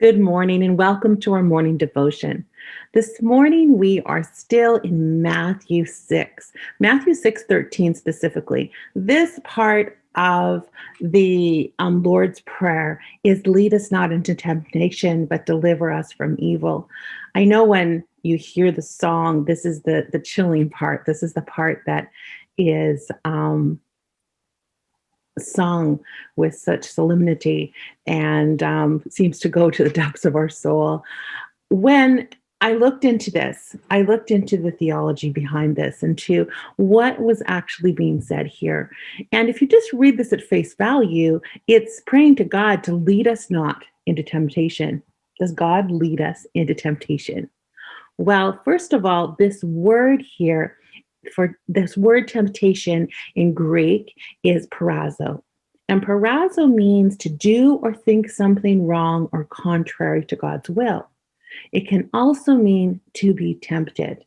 Good morning and welcome to our morning devotion. This morning we are still in Matthew 6, Matthew 6:13 specifically. This part of the Lord's Prayer is lead us not into temptation, but deliver us from evil. I know when you hear the song, this is the chilling part. This is the part that is sung with such solemnity and seems to go to the depths of our soul. When I looked into this, I looked into the theology behind this and to what was actually being said here. And if you just read this at face value, it's praying to God to lead us not into temptation. Does God lead us into temptation? Well, first of all, this word here, for this word temptation in Greek is parazo. And parazo means to do or think something wrong or contrary to God's will. It can also mean to be tempted.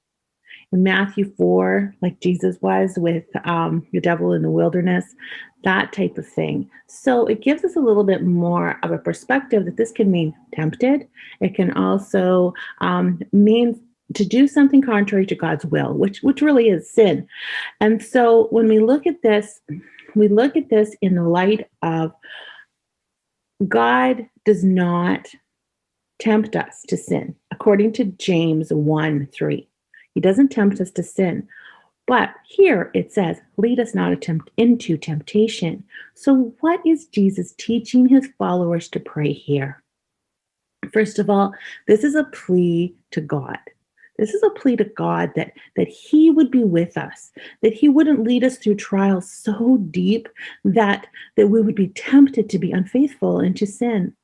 In Matthew 4, like Jesus was with the devil in the wilderness, that type of thing. So it gives us a little bit more of a perspective that this can mean tempted. It can also mean to do something contrary to God's will, which really is sin. And so when we look at this, we look at this in the light of God does not tempt us to sin, according to James 1:3. He doesn't tempt us to sin. But here it says, lead us not into temptation. So, what is Jesus teaching his followers to pray here? First of all, this is a plea to God. This is a plea to God that he would be with us, that he wouldn't lead us through trials so deep that we would be tempted to be unfaithful and to sin.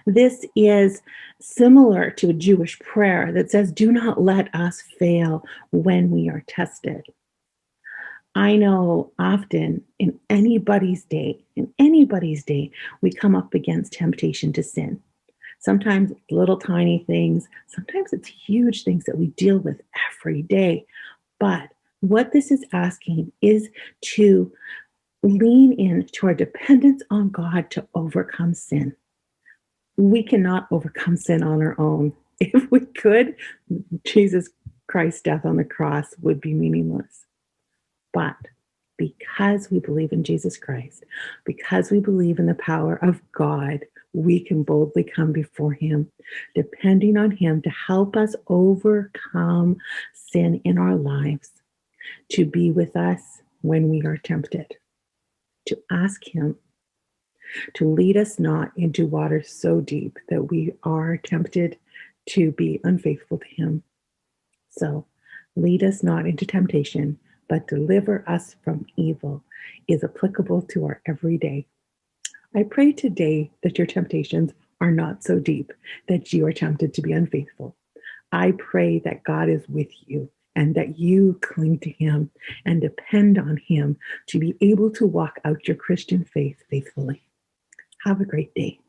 This is similar to a Jewish prayer that says, do not let us fail when we are tested. I know often in anybody's day, we come up against temptation to sin. Sometimes it's little tiny things, sometimes it's huge things that we deal with every day. But what this is asking is to lean into our dependence on God to overcome sin. We cannot overcome sin on our own. If we could, Jesus Christ's death on the cross would be meaningless. But because we believe in Jesus Christ, because we believe in the power of God, we can boldly come before him, depending on him to help us overcome sin in our lives, to be with us when we are tempted, to ask him to lead us not into waters so deep that we are tempted to be unfaithful to him. So, lead us not into temptation, but deliver us from evil is applicable to our everyday. I pray today that your temptations are not so deep that you are tempted to be unfaithful. I pray that God is with you and that you cling to him and depend on him to be able to walk out your Christian faith faithfully. Have a great day.